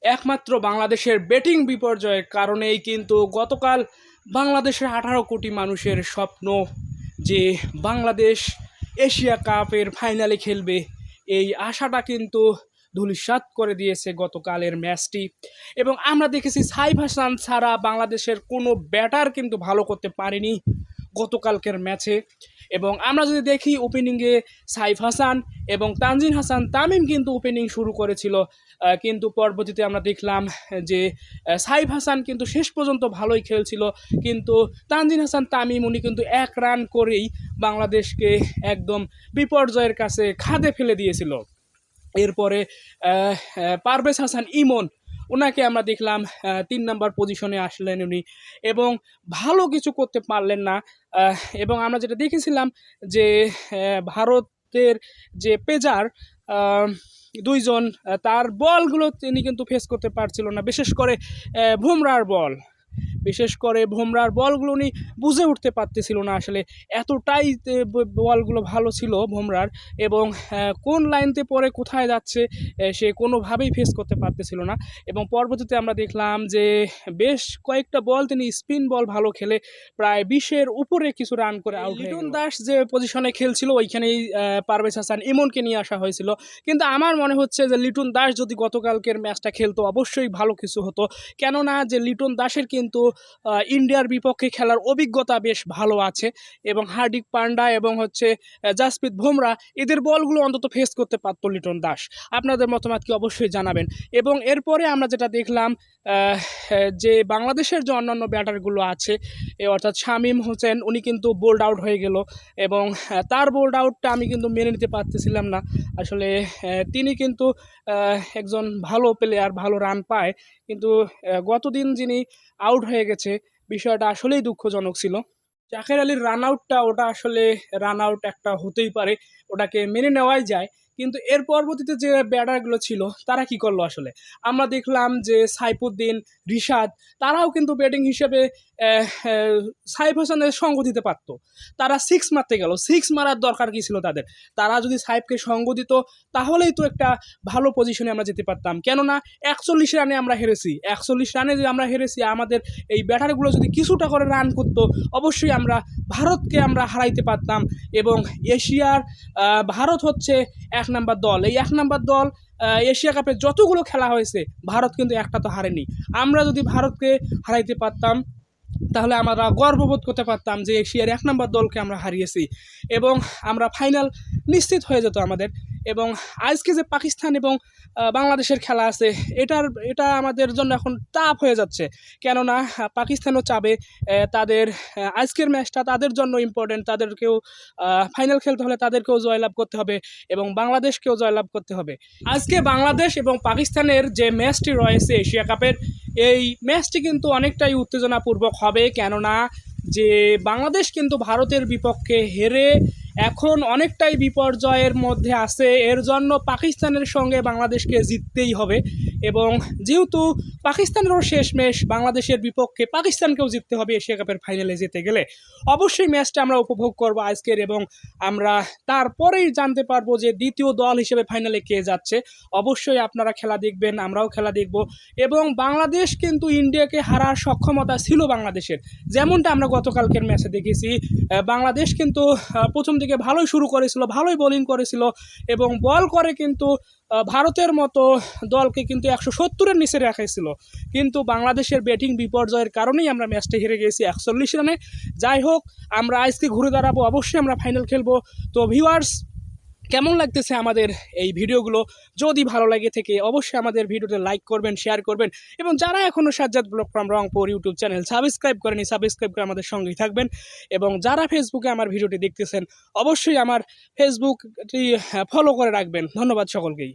একমাত্র বাংলাদেশের ব্যাটিং বিপর্যয়ের কারণেই কিন্তু গতকাল বাংলাদেশের 18 কোটি মানুষের স্বপ্ন যে বাংলাদেশ এশিয়া কাপের ফাইনালে খেলবে, এই আশাটা কিন্তু ধূলিসাৎ করে দিয়েছে গতকালের ম্যাচটি। এবং আমরা দেখেছি সাইফ হাসান ছাড়া বাংলাদেশের কোনো ব্যাটার কিন্তু ভালো করতে পারেনি গতকালকের ম্যাচে। এবং আমরা যদি দেখি ওপেনিংয়ে সাইফ হাসান এবং তানজিন হাসান তামিম কিন্তু ওপেনিং শুরু করেছিল, কিন্তু পরবর্তীতে আমরা দেখলাম যে সাইফ হাসান কিন্তু শেষ পর্যন্ত ভালোই খেলছিল, কিন্তু তানজিন হাসান তামিম উনি কিন্তু 1 রান করেই বাংলাদেশকে একদম বিপর্যয়ের কাছে খাদে ফেলে দিয়েছিল। এরপরে পারভেজ হাসান ইমন, ওনাকে আমরা দেখলাম 3 নম্বর পজিশনে আসলেন উনি, এবং ভালো কিছু করতে পারলেন না। এবং আমরা যেটা দেখেছিলাম যে ভারতের যে পেজার দুইজন, তার বলগুলো তিনি কিন্তু ফেস করতে পারছিল না, বিশেষ করে বুমরার বলগুলো উনি বুঝে উঠতে পারতেছিল না আসলে, এতটাই বলগুলো ভালো ছিল বুমরার, এবং কোন লাইনতে পরে কোথায় যাচ্ছে সে কোনোভাবেই ফেস করতে পারতেছিল না। এবং পরবর্তীতে আমরা দেখলাম যে বেশ কয়েকটা বল তিনি স্পিন বল ভালো খেলে প্রায় 20-এর উপরে কিছু রান করে আউট। লিটন দাস যে পজিশনে খেলছিল ওইখানেই পারভেজ হাসান ইমনকে নিয়ে আসা হয়েছিল, কিন্তু আমার মনে হচ্ছে যে লিটন দাস যদি গতকালকের ম্যাচটা খেলতো অবশ্যই ভালো কিছু হতো, কেননা যে লিটন দাসের কিন্তু ইন্ডিয়ার বিপক্ষে খেলার অভিজ্ঞতা বেশ ভালো আছে, এবং হার্দিক পান্ডা এবং জাসপ্রীত বুমরা এদের বলগুলো অন্তত ফেস করতে পারতো লিটন দাস। আপনাদের মতামত কি অবশ্যই জানাবেন। এবং এরপরে আমরা যেটা দেখলাম যে বাংলাদেশের যে অন্যান্য ব্যাটারগুলো আছে, অর্থাৎ শামীম হোসেন, উনি কিন্তু বোল্ড আউট হয়ে গেল, এবং তার বোল্ড আউটটা আমি কিন্তু মেনে নিতে পারতেছিলাম না আসলে। তিনি কিন্তু একজন ভালো প্লেয়ার, ভালো রান পায়, কিন্তু গতদিন যিনি আউট হয়ে গেছে বিষয়টা আসলেই দুঃখজনক ছিল। জাকের আলীর রান আউটটা, ওটা আসলে রান আউট একটা হতেই পারে, ওটাকে মেনে নেওয়াই যায়, কিন্তু এর পরবর্তীতে যে ব্যাটারগুলো ছিল তারা কি করলো আসলে। আমরা দেখলাম যে সাইফুদ্দিন, রিশাদ, তারাও কিন্তু ব্যাটিং হিসেবে সাইফ হাসানের সঙ্গ দিতে পারত, তারা 6 মারতে গেল। 6 মারার দরকার কী ছিল তাদের? তারা যদি সাইফকে সঙ্গ দিত তাহলেই তো একটা ভালো পজিশনে আমরা যেতে পারতাম, কেননা 41 রানে আমরা হেরেছি। 41 রানে যে আমরা হেরেছি, আমাদের এই ব্যাটারগুলো যদি কিছুটা করে রান করতো অবশ্যই আমরা ভারতকে আমরা হারাইতে পারতাম। এবং এশিয়ার ভারত হচ্ছে 1 নম্বর দল, এই 1 নম্বর দল এশিয়া কাপে যতগুলো খেলা হয়েছে ভারত কিন্তু একটা তো হারেনি। আমরা যদি ভারতকে হারাইতে পারতাম তাহলে আমরা গর্ববোধ করতে পারতাম যে এশিয়ার 1 নম্বর দলকে আমরা হারিয়েছি, এবং আমরা ফাইনাল নিশ্চিত হয়ে যেত আমাদের। এবং আজকে যে পাকিস্তান এবং বাংলাদেশের খেলা আছে, এটা আমাদের জন্য এখন টাফ হয়ে যাচ্ছে, কেননা পাকিস্তানও চাবে তাদের আজকের ম্যাচটা তাদের জন্য ইম্পর্টেন্ট, তাদেরকেও ফাইনাল খেলতে হলে তাদেরকেও জয়লাভ করতে হবে এবং বাংলাদেশকেও জয়লাভ করতে হবে। আজকে বাংলাদেশ এবং পাকিস্তানের যে ম্যাচটি রয়েছে এশিয়া কাপের, এই ম্যাচটি কিন্তু অনেকটাই উত্তেজনাপূর্বক হবে, কেননা যে বাংলাদেশ কিন্তু ভারতের বিপক্ষে হেরে এখন অনেকটাই বিপর্যয়ের মধ্যে আছে, এর জন্য পাকিস্তানের সঙ্গে বাংলাদেশকে জিততেই হবে। এবং যেহেতু পাকিস্তানেরও শেষ ম্যাচ, বাংলাদেশের বিপক্ষে পাকিস্তানকেও জিততে হবে এশিয়া কাপের ফাইনালে যেতে গেলে। অবশ্যই ম্যাচটা আমরা উপভোগ করব আজকের, এবং আমরা তারপরেই জানতে পারবো যে দ্বিতীয় দল হিসেবে ফাইনালে কে যাচ্ছে। অবশ্যই আপনারা খেলা দেখবেন, আমরাও খেলা দেখব। এবং বাংলাদেশ কিন্তু ইন্ডিয়াকে হারার সক্ষমতা ছিল বাংলাদেশের, যেমনটা আমরা গতকালকের ম্যাচে দেখেছি। বাংলাদেশ কিন্তু প্রথম দিকে ভালোই শুরু করেছিল, ভালোই বোলিং করেছিল, এবং বল করে কিন্তু ভারতের মতো দলকে কিন্তু 170-এর নিচে রেখেছিল, কিন্তু বাংলাদেশের ব্যাটিং বিপর্যয়ের কারণেই আমরা ম্যাচটা হেরে গিয়েছি 41 রানে। যাই হোক, আমরা আজকে ঘুরে দাঁড়াবো, অবশ্যই আমরা ফাইনাল খেলবো। তো ভিউয়ার্স, কেমন লাগতেছে আমাদের এই ভিডিওগুলো? যদি ভালো লাগে থেকে অবশ্যই আমাদের ভিডিওতে লাইক করবেন, শেয়ার করবেন, এবং যারা এখনও Sajjad blog from Rangpur YouTube channel subscribe করেনি, সাবস্ক্রাইব করে আমাদের সঙ্গেই থাকবেন। এবং যারা ফেসবুকে আমার ভিডিওটি দেখতেছেন অবশ্যই আমার ফেসবুকটি ফলো করে রাখবেন। ধন্যবাদ সকলকেই।